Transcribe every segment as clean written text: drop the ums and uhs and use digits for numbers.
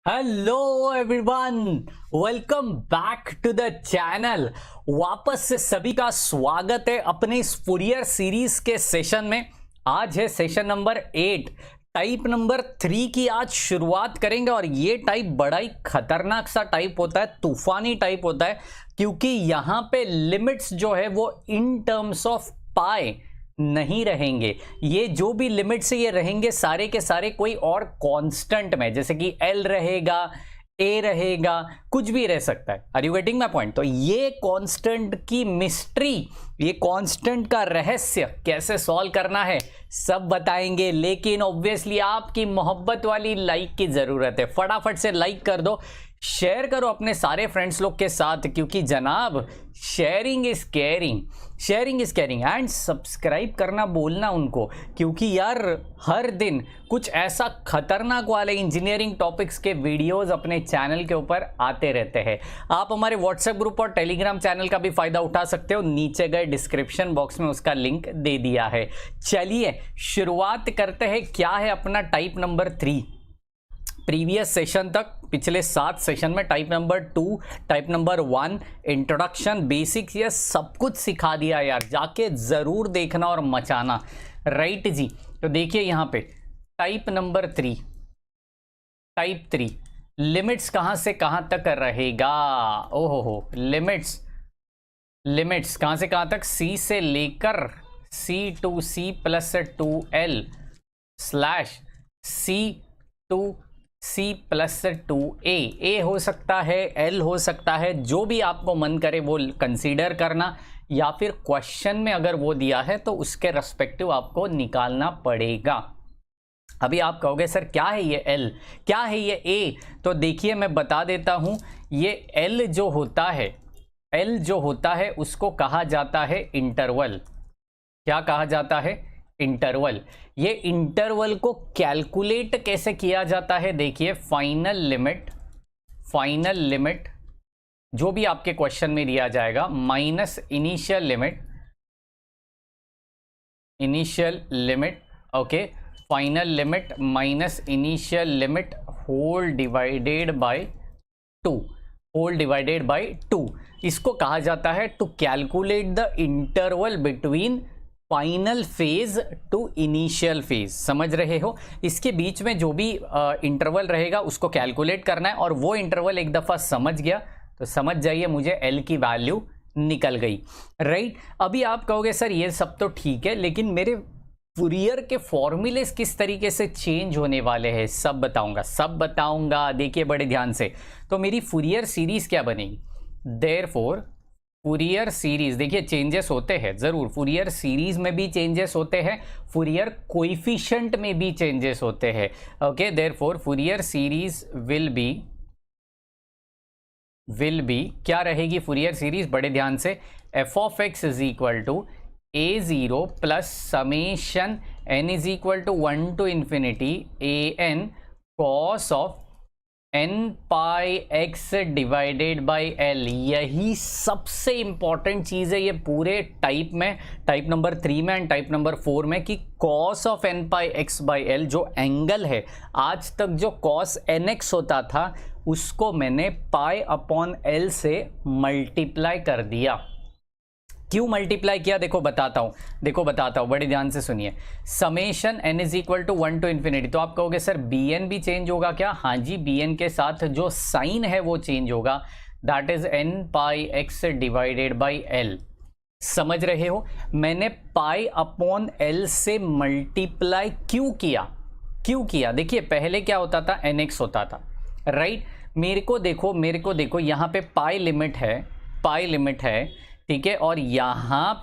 Hello everyone, welcome back to the channel. वापस से सभी का स्वागत है अपने इस फूरियर सीरीज के सेशन में। आज है सेशन नंबर 8, टाइप नंबर 3 की आज शुरुआत करेंगे। और ये टाइप बड़ा ही खतरनाक सा टाइप होता है, तूफानी टाइप होता है, क्योंकि यहां पे लिमिट्स जो है वो इन टर्म्स ऑफ पाई नहीं रहेंगे। ये जो भी लिमिट से ये रहेंगे सारे के सारे कोई और कांस्टेंट में, जैसे कि एल रहेगा, ए रहेगा, कुछ भी रह सकता है। Are you getting my point? तो ये कांस्टेंट की मिस्ट्री, ये कांस्टेंट का रहस्य कैसे सॉल्व करना है सब बताएंगे। लेकिन ऑब्वियसली आपकी मोहब्बत वाली लाइक की जरूरत है। फटाफट से लाइक कर दो, शेयर करो अपने सारे फ्रेंड्स लोग के साथ, क्योंकि जनाब sharing is caring, sharing is caring. And subscribe करना बोलना उनको, क्योंकि यार हर दिन कुछ ऐसा खतरनाक वाले इंजीनियरिंग टॉपिक्स के वीडियोस अपने चैनल के ऊपर आते रहते हैं। आप हमारे व्हाट्सएप ग्रुप और टेलीग्राम चैनल का भी फायदा उठा सकते हो, नीचे गए डिस्क्रिप्शन बॉक्स में उसका लिंक दे दिया है। चलिए शुरुआत करते हैं। क्या है अपना टाइप नंबर 3? प्रीवियस सेशन तक, पिछले 7 सेशन में type number 2, type number 1, introduction, basics, ये सब कुछ सिखा दिया यार। जाके जरूर देखना और मचाना, राइट जी। तो देखिए यहाँ पे टाइप नंबर 3, टाइप 3 लिमिट्स कहां से कहां तक रहेगा? ओहो हो, लिमिट्स, लिमिट्स कहां से कहां तक? सी से लेकर C to C plus 2L slash C to C plus 2A। A हो सकता है, एल हो सकता है, जो भी आपको मन करे वो कंसीडर करना, या फिर क्वेश्चन में अगर वो दिया है तो उसके रेस्पेक्टिव आपको निकालना पड़ेगा। अभी आप कहोगे सर क्या है ये एल, क्या है ये ए? तो देखिए मैं बता देता हूं। ये एल जो होता है, एल जो होता है उसको कहा जाता है इंटरवल। क्या कहा जाता है? इंटरवल। ये इंटरवल को कैलकुलेट कैसे किया जाता है? देखिए फाइनल लिमिट, फाइनल लिमिट जो भी आपके क्वेश्चन में दिया जाएगा minus initial limit, initial limit, okay, final limit minus initial limit whole divided by 2, whole divided by 2। इसको कहा जाता है to calculate the interval between final phase to initial phase. समझ रहे हो? इसके बीच में जो भी इंटरवल रहेगा उसको कैलकुलेट करना है, और वो इंटरवल एक दफा समझ गया तो समझ जाइए मुझे एल की वैल्यू निकल गई, राइट। अभी आप कहोगे सर ये सब तो ठीक है, लेकिन मेरे फूरियर के फॉर्मूलेस किस तरीके से चेंज होने वाले हैं सब बताऊंगा, सब बताऊंगा। देखिए बड़े ध्यान से। तो मेरी फूरियर सीरीज क्या बनेगी? देयरफॉर फूरियर सीरीज, देखिए चेंजेस होते हैं जरूर, फूरियर सीरीज में भी चेंजेस होते हैं, फूरियर कोएफिशिएंट में भी चेंजेस होते हैं, okay. Therefore Fourier series will be क्या रहेगी? फूरियर सीरीज बड़े ध्यान से, f of x is equal to a0 plus summation n is equal to 1 to infinity an cos of n pi x divided by l। यही सबसे important चीज है ये पूरे टाइप में, टाइप नंबर 3 में एंड टाइप नंबर 4 में, कि cos of n pi x by l जो एंगल है, आज तक जो कॉस nx होता था उसको मैंने पाई अपॉन l से मल्टीप्लाई कर दिया। क्यों मल्टीप्लाई किया? देखो बताता हूं, देखो बताता हूं, बड़े ध्यान से सुनिए। Summation n is equal to 1 to infinity. तो आप कहोगे सर bn भी चेंज होगा क्या? हाँ जी, bn के साथ जो साइन है वो चेंज होगा, that is n pi x divided by l। समझ रहे हो? मैंने पाई अपॉन l से मल्टीप्लाई क्यों किया? क्यों किया? देखिए पहले क्या होता था, nx होता था, राइट। मेरे को देखो, मेरे को देखो, यहाँ पे पाई लिमिट है, पाई लिमिट है, ठीक है, और यहाँ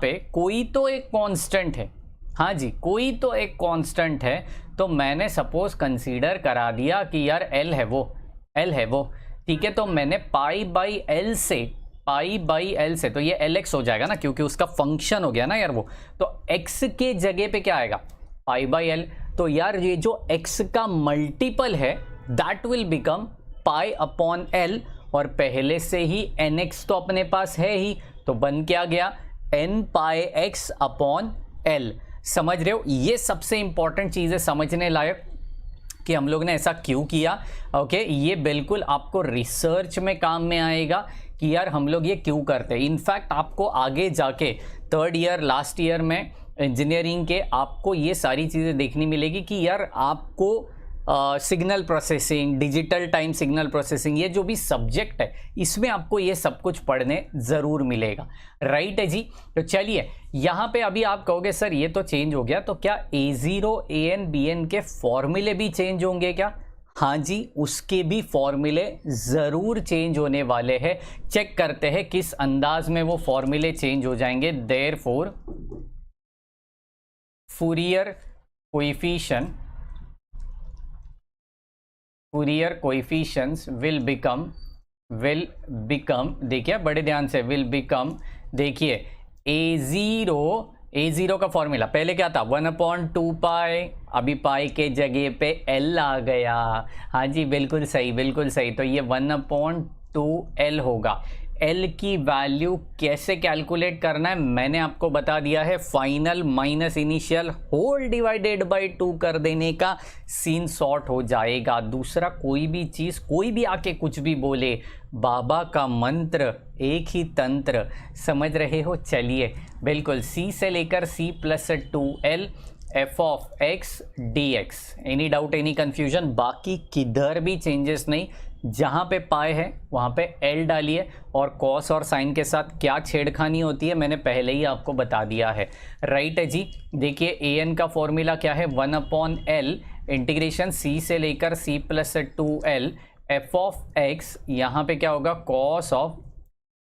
पे कोई तो एक कांस्टेंट है। हाँ जी, कोई तो एक कांस्टेंट है। तो मैंने सपोज कंसीडर करा दिया कि यार एल है वो, एल है वो, ठीक है। तो मैंने पाई बाई एल से, पाई बाई एल से, तो ये एल एक्स हो जाएगा ना, क्योंकि उसका फंक्शन हो गया ना यार वो। तो एक्स के जगह पे क्या आएगा? Pi by L. तो यार ये जो एक्स का मल्टीपल है that will become pi upon L, और पहले से ही nx तो अपने पास है ही, तो बन क्या गया? n pi x upon l। समझ रहे हो? ये सबसे इंपॉर्टेंट चीज है समझने लायक। कि हम लोग ने ऐसा क्यों किया। ओके, ये बिल्कुल आपको रिसर्च में काम में आएगा कि यार हम लोग ये क्यों करते हैं। इनफैक्ट आपको आगे जाके 3rd ईयर लास्ट ईयर में इंजीनियरिंग के आपको ये सारी चीज़ें देखनी मिलेगी कि यार आपको signal processing, digital time signal processing, ये जो भी सब्जेक्ट है इसमें आपको ये सब कुछ पढ़ने ज़रूर मिलेगा। राइट है जी। तो चलिए यहाँ पे अभी आप कहोगे सर ये तो चेंज हो गया, तो क्या A0 AN BN के फॉर्मूले भी चेंज होंगे क्या? हाँ जी, उसके भी फॉर्मूले ज़रूर चेंज होने वाले हैं। चेक करते हैं किस अंदाज में वो फॉर्मूले चेंज हो जाएंगे। Therefore Fourier coefficients will become, देखिए बड़े ध्यान से, विल बिकम, देखिए A0 का फॉर्मूला पहले क्या था 1/2 पाई, अभी पाई के जगह पे L आ गया। हाँ जी, बिल्कुल सही, बिल्कुल सही। तो ये 1/2L होगा। L की वैल्यू कैसे कैलकुलेट करना है मैंने आपको बता दिया है। Final minus initial whole divided by 2 कर देने का सीन सॉर्ट हो जाएगा। दूसरा कोई भी चीज़, कोई भी आके कुछ भी बोले, बाबा का मंत्र एक ही तंत्र, समझ रहे हो। चलिए बिल्कुल C से लेकर C+2L f(x) dx। Any doubt, any confusion? बाकी किधर भी चेंजेस नहीं, जहाँ पे पाए है वहाँ पे L डालिए, और कॉस और साइन के साथ क्या छेड़खानी होती है मैंने पहले ही आपको बता दिया है। राइट है जी। देखिए AN का फॉर्मूला क्या है, 1/L इंटीग्रेशन C से लेकर C+2L f(x), यहाँ पे क्या होगा cos ऑफ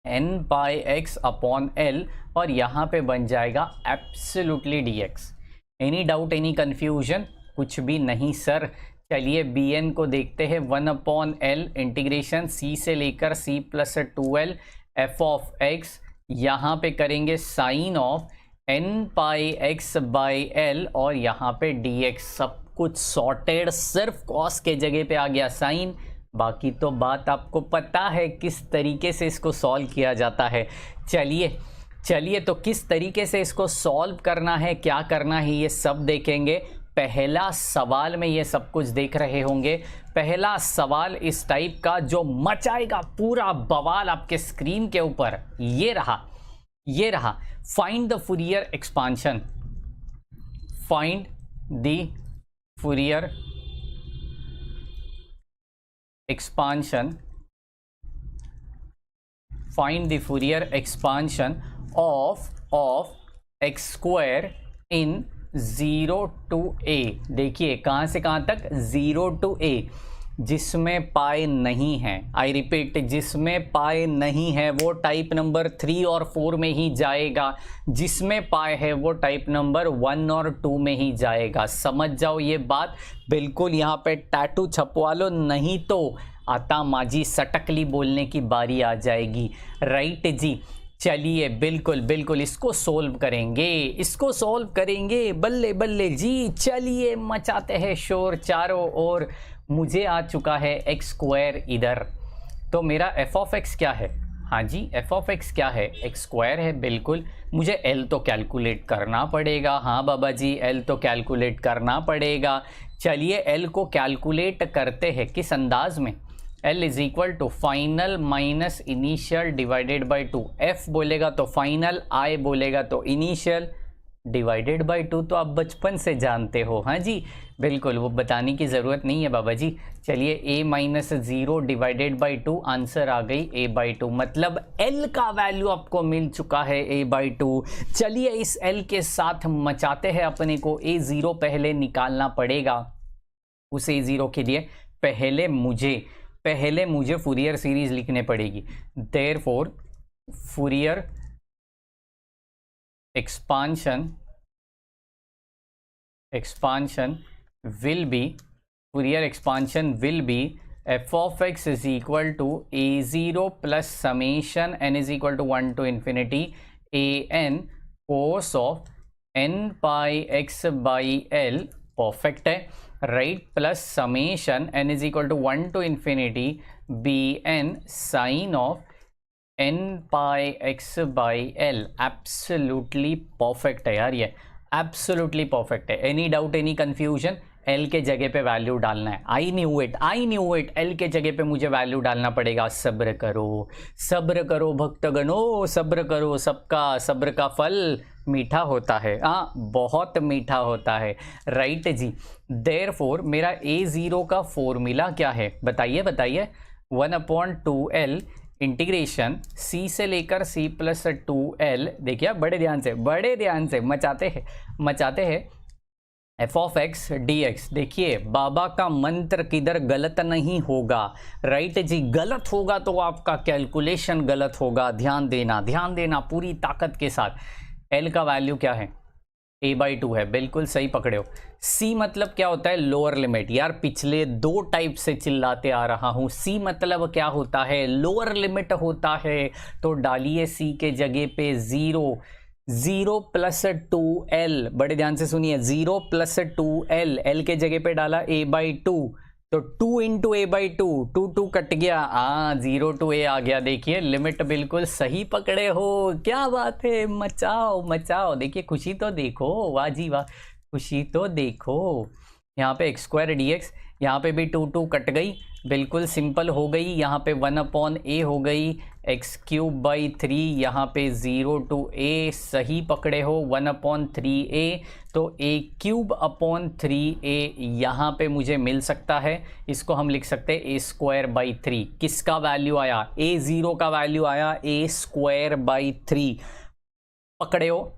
n/x/L, और यहाँ पे बन जाएगा absolutely dx। Any doubt, any confusion? कुछ भी नहीं सर। चलिए BN को देखते हैं, 1/L इंटीग्रेशन C से लेकर C+2L f(x), यहाँ पे करेंगे साइन ऑफ n/x/L, और यहाँ पे dx। सब कुछ सॉर्टेड, सिर्फ कॉस के जगह पे आ गया साइन। बाकी तो बात आपको पता है किस तरीके से इसको सॉल्व किया जाता है। चलिए तो किस तरीके से इसको सॉल्व करना है, क्या करना है, ये सब देखेंगे। पहला सवाल में ये सब कुछ देख रहे होंगे। पहला सवाल इस टाइप का जो मचाएगा पूरा बवाल आपके स्क्रीन के ऊपर, ये रहा। Find the Fourier expansion. Find the Fourier expansion. Find the Fourier expansion of x² in 0 to a। देखिए कहाँ से कहाँ तक, 0 to a, जिसमें पाई नहीं है। आई रिपीट, जिसमें पाई नहीं है वो टाइप नंबर 3 और 4 में ही जाएगा, जिसमें पाई है वो टाइप नंबर 1 और 2 में ही जाएगा। समझ जाओ ये बात, बिल्कुल यहाँ पे टैटू छपवा लो, नहीं तो आता माजी सटकली बोलने की बारी आ जाएगी। राइट जी। चलिए बिल्कुल इसको सोल्व करेंगे, बल्ले बल्ले जी। चलिए मचाते हैं शोर चारों ओर। मुझे आ चुका है x² इधर, तो मेरा f(x) क्या है? हाँ जी, f(x) क्या है? x² है। बिल्कुल, मुझे L तो कैलकुलेट करना पड़ेगा। हाँ बाबा जी, L तो कैलकुलेट करना पड़ेगा। चलिए L को कैलकुलेट करते हैं किस अंदाज में। L is equal to final minus initial divided by 2। F बोलेगा तो फाइनल, I बोलेगा तो इनिशियल, डिवाइडेड बाई 2 तो आप बचपन से जानते हो। हाँ जी बिल्कुल, वो बताने की ज़रूरत नहीं है बाबा जी। चलिए a-0 डिवाइडेड बाई 2, आंसर आ गई a/2, मतलब L का वैल्यू आपको मिल चुका है a/2। चलिए इस L के साथ मचाते हैं अपने को। a0 पहले निकालना पड़ेगा। उस a0 के लिए पहले मुझे फूरियर सीरीज लिखने पड़ेगी। Therefore Fourier expansion will be f(x) is equal to a0 plus summation n is equal to 1 to infinity an cos of n/x/L, perfect है, right, plus summation n is equal to 1 to infinity bn sin of n/x/L। Absolutely perfect है यार, ये absolutely perfect है। Any doubt, any confusion? L के जगह पे value डालना है। आई न्यू इट, एल के जगह पे मुझे वैल्यू डालना पड़ेगा। सब्र करो भक्तगणों, सब्र करो, सबका सब्र का फल मीठा होता है। हाँ, बहुत मीठा होता है, राइट जी। देयरफॉर मेरा A0 का फॉर्मूला क्या है, बताइए। 1/2L इंटीग्रेशन C से लेकर C + 2L, देखिए बड़े ध्यान से मचाते हैं f(x) dx। देखिए बाबा का मंत्र किधर गलत नहीं होगा, राइट जी। गलत होगा तो आपका कैलकुलेशन गलत होगा। ध्यान देना पूरी ताकत के साथ। L का वैल्यू क्या है, A/2 है, बिल्कुल सही पकड़े हो। C मतलब क्या होता है, लोअर लिमिट। यार पिछले 2 टाइप से चिल्लाते आ रहा हूं। C मतलब क्या होता है, लोअर लिमिट होता है। तो डालिए C के जगह पे 0 + 2L, बड़े ध्यान से सुनिए, 0 + 2L, L के जगह पे डाला A/2, तो 2 × A/2, 2 कट गया, 0 to A आ गया। देखिए लिमिट बिल्कुल सही पकड़े हो, क्या बात है, मचाओ। देखिए खुशी तो देखो, वाह जी वाह, खुशी तो देखो। यहाँ पे x² dx, यहाँ पे भी 2 कट गई, बिल्कुल सिंपल हो गई। यहाँ पे 1/A हो गई, x³/3, यहाँ पे 0 to A, सही पकड़े हो, 1/3A, तो A³/3A यहाँ पे मुझे मिल सकता है। इसको हम लिख सकते हैं A²/3। किसका वैल्यू आया, A0 का वैल्यू आया A²/3। पकड़े हो,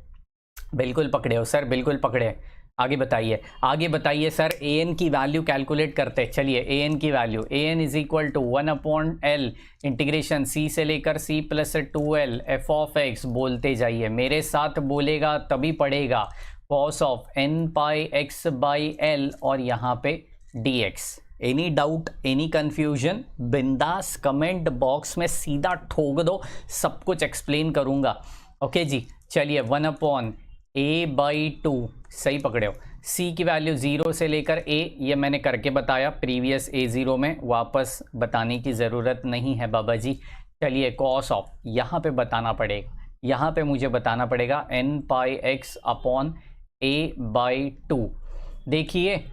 बिल्कुल पकड़े हो सर, बिल्कुल पकड़े। आगे बताइए सर, an की वैल्यू कैलकुलेट करते हैं। चलिए an की value, an = 1/L integration C से लेकर C + 2L f(x), बोलते जाइए, मेरे साथ बोलेगा तभी पढ़ेगा। cos of nπx/L और यहाँ पे dx। Any doubt, any confusion, बिंदास कमेंट बॉक्स में सीधा ठोक दो, सब कुछ एक्सप्लेन करूंगा। ओके जी, चलिए 1/A/2, सही पकड़े हो। C की वैल्यू 0 से लेकर A, ये मैंने करके बताया प्रीवियस A0 में, वापस बताने की ज़रूरत नहीं है बाबा जी। चलिए cos ऑफ, यहाँ पे बताना पड़ेगा, यहाँ पे मुझे बताना पड़ेगा nπx/A/2। देखिए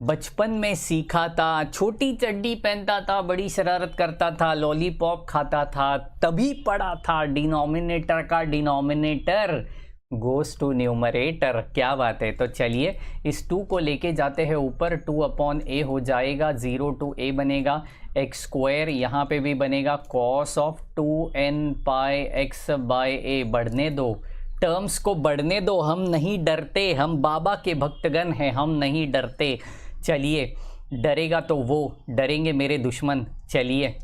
बचपन में सीखा था, छोटी चड्डी पहनता था, बड़ी शरारत करता था, लॉलीपॉप खाता था, तभी पढ़ा था डिनोमिनेटर का डिनोमिनेटर गोस टू न्यूमरेटर। क्या बात है। तो चलिए इस 2 को लेके जाते हैं ऊपर, 2/A हो जाएगा, 0 to A बनेगा, x², यहाँ पे भी बनेगा cos of 2nπx/A। बढ़ने दो, टर्म्स को बढ़ने दो, हम नहीं डरते, हम बाबा के भक्तगण हैं, हम नहीं डरते। चलिए डरेगा तो वो, डरेंगे मेरे दुश्मन। चलिए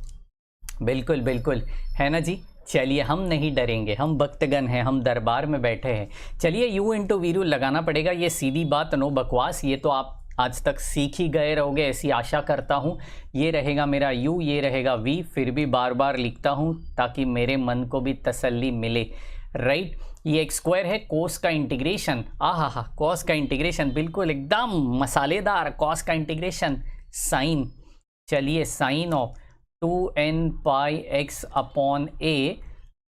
बिल्कुल है ना जी। चलिए हम नहीं डरेंगे, हम भक्तगण हैं, हम दरबार में बैठे हैं। चलिए u × वीरू लगाना पड़ेगा, ये सीधी बात, नो बकवास। ये तो आप आज तक सीख ही गए रहोगे, ऐसी आशा करता हूँ। ये रहेगा मेरा u, ये रहेगा v, फिर भी बार बार लिखता हूँ ताकि मेरे मन को भी तसल्ली मिले, राइट। ये x² है, कोस का इंटीग्रेशन, कोस का इंटीग्रेशन, बिल्कुल एकदम मसालेदार कोस का इंटीग्रेशन, साइन। चलिए sine of 2nπx/A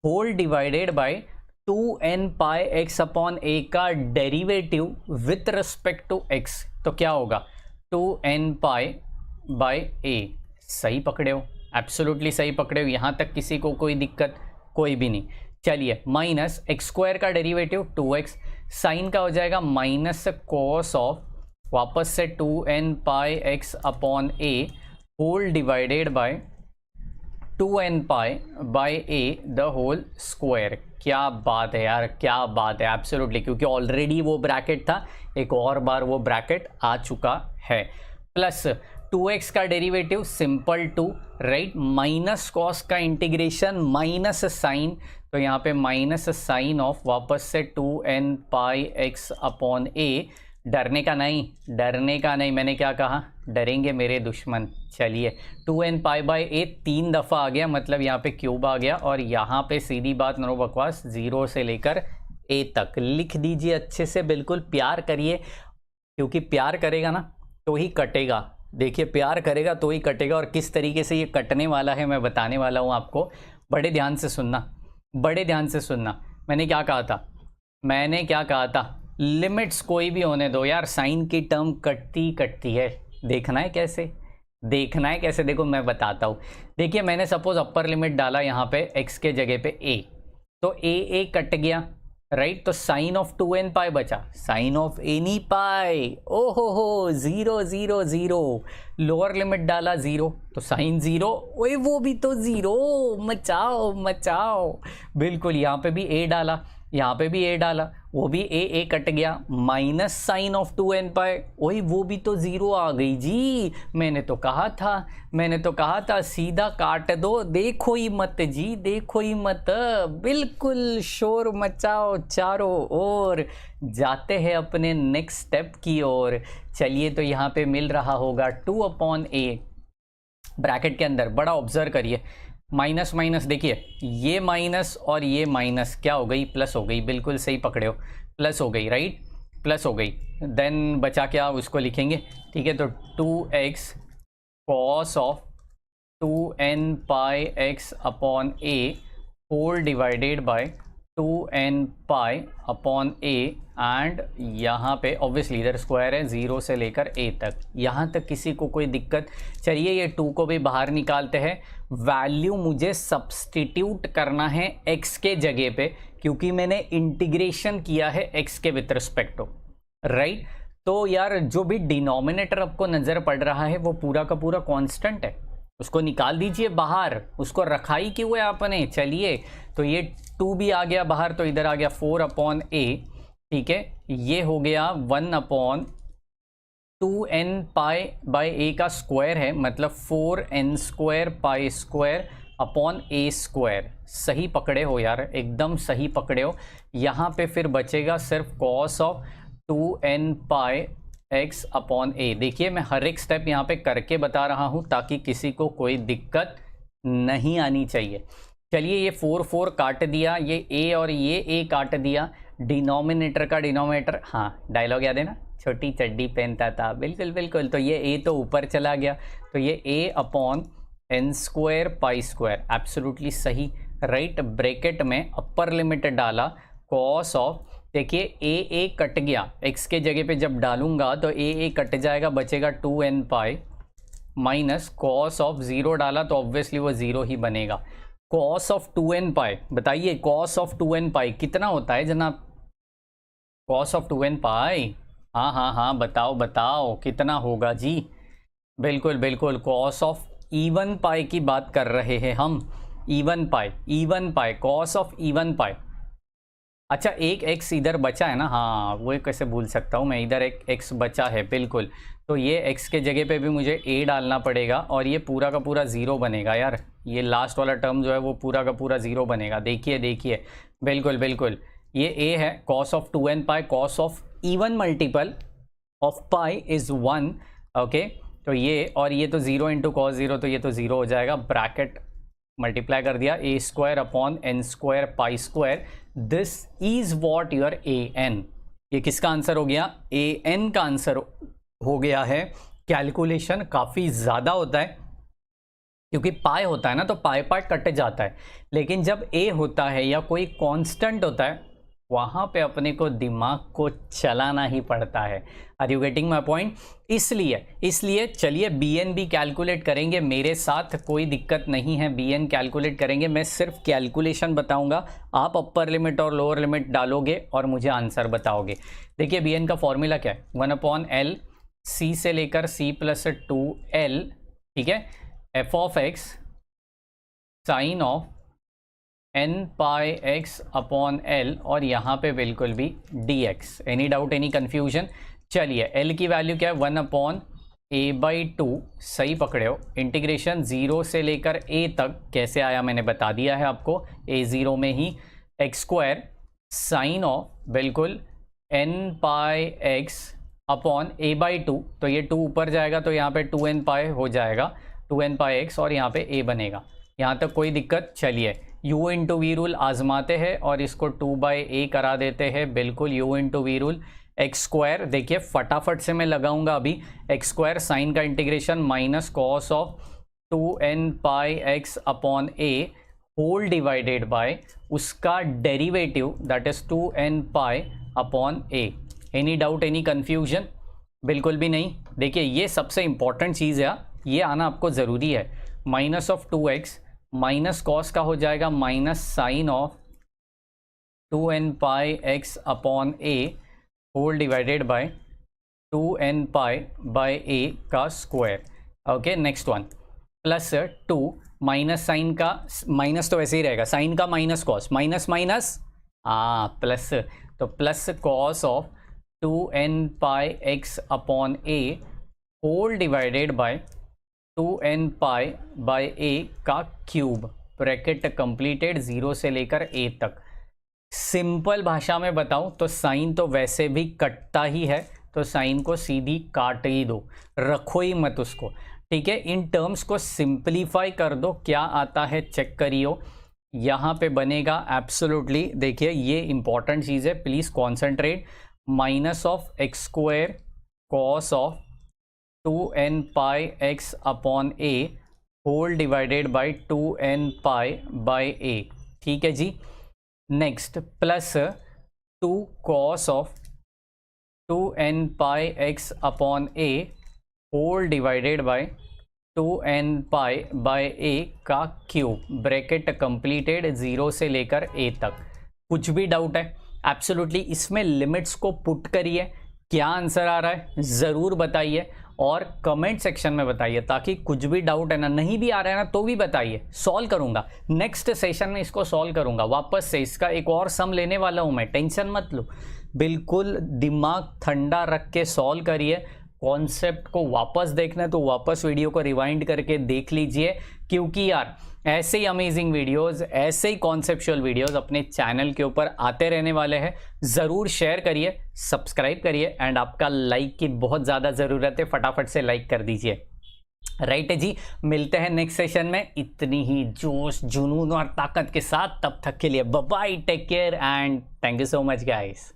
whole divided by 2nπx/A का derivative with respect to x, तो क्या होगा 2nπ/A। सही पकड़े हो, एब्सोल्युटली सही पकड़े हो, यहाँ तक किसी को कोई दिक्कत कोई भी नहीं। चलिए माइनस x² का डेरिवेटिव 2x, साइन का हो जाएगा माइनस cos ऑफ, वापस से 2nπx/A whole divided by 2nπ/A the whole square. क्या बात है यार, क्या बात है, एब्सोल्युटली, क्योंकि ऑलरेडी वो ब्रैकेट था, एक और बार वो ब्रैकेट आ चुका है। प्लस 2x का derivative simple 2, right, minus cos का इंटीग्रेशन माइनस साइन, तो यहाँ पे माइनस साइन ऑफ, वापस से 2nπx/A। डरने का नहीं, मैंने क्या कहा, डरेंगे मेरे दुश्मन। चलिए 2nπ/A 3 दफ़ा आ गया, मतलब यहाँ पे क्यूब आ गया, और यहाँ पे सीधी बात, नो बकवास, 0 से लेकर A तक लिख दीजिए अच्छे से, बिल्कुल प्यार करिए, क्योंकि प्यार करेगा ना तो ही कटेगा। देखिए प्यार करेगा तो ही कटेगा, और किस तरीके से ये कटने वाला है मैं बताने वाला हूँ आपको। बड़े ध्यान से सुनना, मैंने क्या कहा था, लिमिट्स कोई भी होने दो यार, साइन की टर्म कटती कटती है। देखना है कैसे, देखना है कैसे, देखो मैं बताता हूँ। देखिए मैंने सपोज अपर लिमिट डाला यहाँ पे x के जगह पे a, तो a कट गया, राइट। तो साइन ऑफ 2n पाई बचा, साइन ऑफ एनी पाई, ओ हो 0 0 0। लोअर लिमिट डाला 0, तो साइन 0, ओए वो भी तो 0, मचाओ मचाओ। बिल्कुल, यहाँ पे भी a डाला, यहाँ पे भी a डाला, वो भी a कट गया, माइनस साइन ऑफ 2n पाई, वही वो भी तो 0 आ गई जी। मैंने तो कहा था सीधा काट दो, देखो ही मत जी, देखो ही मत। बिल्कुल शोर मचाओ चारों ओर, जाते हैं अपने नेक्स्ट स्टेप की ओर। चलिए, तो यहाँ पे मिल रहा होगा 2/a ब्रैकेट के अंदर, बड़ा ऑब्जर्व करिए, माइनस माइनस, देखिए ये माइनस और ये माइनस क्या हो गई, प्लस हो गई। बिल्कुल सही पकड़े हो, प्लस हो गई, राइट, प्लस हो गई। देन बचा क्या, उसको लिखेंगे, ठीक है। तो 2x cos of 2n pi x upon a whole divided by 2n pi upon a, and यहाँ पे ऑब्वियसली इधर स्क्वायर है 0 से लेकर a तक, यहाँ तक किसी को कोई दिक्कत। चलिए ये 2 को भी बाहर निकालते हैं, वैल्यू मुझे सब्सटीट्यूट करना है x के जगह पे, क्योंकि मैंने इंटीग्रेशन किया है x के विथ रिस्पेक्ट टू, राइट। तो यार जो भी डिनोमिनेटर आपको नज़र पड़ रहा है वो पूरा का पूरा कांस्टेंट है, उसको निकाल दीजिए बाहर, उसको रखा ही क्यों है आपने। चलिए, तो ये 2 भी आ गया बाहर, तो इधर आ गया 4/a, ठीक है। ये हो गया 1/2n पाई बाई a का स्क्वायर है, मतलब 4n square pi square upon a square. सही पकड़े हो यार, एकदम सही पकड़े हो। यहाँ पे फिर बचेगा सिर्फ cos of 2n pi x upon a। देखिए मैं हर एक स्टेप यहाँ पे करके बता रहा हूँ ताकि किसी को कोई दिक्कत नहीं आनी चाहिए। चलिए, ये 4 काट दिया, ये a और ये a काट दिया, डिनोमिनेटर का डिनोमिनेटर, हाँ डायलॉग याद है ना, छोटी चड्डी पहनता था, बिल्कुल बिल्कुल। तो ये a तो ऊपर चला गया, तो ये a upon n square pi square, absolutely सही, राइट। ब्रैकेट में अपर लिमिट डाला, कॉस ऑफ, देखिए a कट गया, x के जगह पे जब डालूंगा तो a कट जाएगा, बचेगा 2n pi minus cos of 0 डाला तो ऑब्वियसली वो 0 ही बनेगा। कॉस ऑफ 2n पाई, बताइए कॉस ऑफ 2n पाई कितना होता है जनाब, कॉस ऑफ 2n पाई, हाँ हाँ हाँ बताओ बताओ कितना होगा जी। बिल्कुल बिल्कुल, कॉस ऑफ इवन पाई की बात कर रहे हैं हम, even pi, cos of even पाई। अच्छा, एक x इधर बचा है ना, हाँ वो कैसे भूल सकता हूँ मैं, इधर एक x बचा है, बिल्कुल। तो ये x के जगह पे भी मुझे a डालना पड़ेगा और ये पूरा का पूरा 0 बनेगा यार, ये लास्ट वाला टर्म जो है वो पूरा का पूरा 0 बनेगा। देखिए देखिए, बिल्कुल बिल्कुल, ये a है, cos of 2n pi, cos of even multiple of pi is 1, okay. तो ये और ये तो 0 इंटू कॉस 0, तो ये तो 0 हो जाएगा, ब्रैकेट मल्टीप्लाई कर दिया, a square upon n square pi square, this is what your an। ये किसका आंसर हो गया, an का आंसर हो गया है। कैलकुलेशन काफ़ी ज़्यादा होता है क्योंकि पाई होता है ना, तो पाई पार्ट कट जाता है, लेकिन जब a होता है या कोई कांस्टेंट होता है वहाँ पे अपने को दिमाग को चलाना ही पड़ता है। Are you getting my point. इसलिए चलिए bn भी कैलकुलेट करेंगे मेरे साथ, कोई दिक्कत नहीं है, bn कैलकुलेट करेंगे, मैं सिर्फ कैलकुलेशन बताऊंगा, आप अपर लिमिट और लोअर लिमिट डालोगे और मुझे आंसर बताओगे। देखिए bn का फॉर्मूला क्या है, 1/l c से लेकर c + 2l, ठीक है, f of x sine of n pi x upon l, और यहाँ पे बिल्कुल भी dx। Any doubt, any confusion. चलिए l की वैल्यू क्या है, 1/a/2, सही पकड़े हो। इंटीग्रेशन 0 से लेकर a तक कैसे आया मैंने बता दिया है आपको, a0 में ही, x स्क्वायर साइन ऑफ बिल्कुल n pi x upon a/2, तो ये 2 ऊपर जाएगा तो यहाँ पे 2n पाई हो जाएगा, 2n पाई x, और यहाँ पे a बनेगा। यहाँ तक कोई दिक्कत। चलिए u इंटू वी रूल आजमाते हैं और इसको 2/a करा देते हैं, बिल्कुल u into v rule. X square, देखिए फटाफट से मैं लगाऊंगा अभी, एक्स स्क्वायर साइन का integration minus cos of 2n pi x upon a whole divided by उसका derivative that is 2n pi upon a। Any doubt, any confusion? बिल्कुल भी नहीं। देखिए ये सबसे इंपॉर्टेंट चीज़ है, ये आना आपको ज़रूरी है। Minus of 2x minus cos का हो जाएगा minus sine of 2n pi x upon a whole divided by 2n pi by a का square. Okay, next one plus 2 minus sine का, माइनस तो वैसे ही रहेगा, साइन का minus cos, minus minus plus, तो plus cos of 2n pi x upon a whole divided by 2n pi by a का cube, bracket completed, 0 से लेकर a तक। सिंपल भाषा में बताऊं तो साइन तो वैसे भी कटता ही है, तो साइन को सीधी काट ही दो, रखो ही मत उसको, ठीक है। इन टर्म्स को सिंप्लीफाई कर दो, क्या आता है चेक करियो। यहाँ पे बनेगा एब्सोल्युटली, देखिए ये इंपॉर्टेंट चीज़ है, please concentrate. Minus of x square cos of 2n pi x upon a whole divided by 2n pi by a, ठीक है जी। Next plus 2 cos of 2n pi x upon a whole divided by 2n pi by a का cube, bracket completed, 0 से लेकर a तक। कुछ भी doubt है एब्सोल्युटली इसमें लिमिट्स को पुट करिए, क्या आंसर आ रहा है ज़रूर बताइए और कमेंट सेक्शन में बताइए, ताकि कुछ भी डाउट है ना, नहीं भी आ रहा है ना तो भी बताइए, सॉल्व करूंगा नेक्स्ट सेशन में, इसको सॉल्व करूंगा वापस से। इसका एक और सम लेने वाला हूं मैं, टेंशन मत लो, बिल्कुल दिमाग ठंडा रख के सॉल्व करिए। कॉन्सेप्ट को वापस देखना है तो वापस वीडियो को रिवाइंड करके देख लीजिए, क्योंकि यार ऐसे ही अमेजिंग वीडियोस, ऐसे ही कॉन्सेप्चुअल वीडियोस अपने चैनल के ऊपर आते रहने वाले हैं। ज़रूर शेयर करिए, सब्सक्राइब करिए एंड आपका लाइक की बहुत ज़्यादा ज़रूरत है, फटाफट से लाइक कर दीजिए। राइट है जी, मिलते हैं नेक्स्ट सेशन में इतनी ही जोश, जुनून और ताकत के साथ। तब तक के लिए bye bye, take care and thank you so much guys.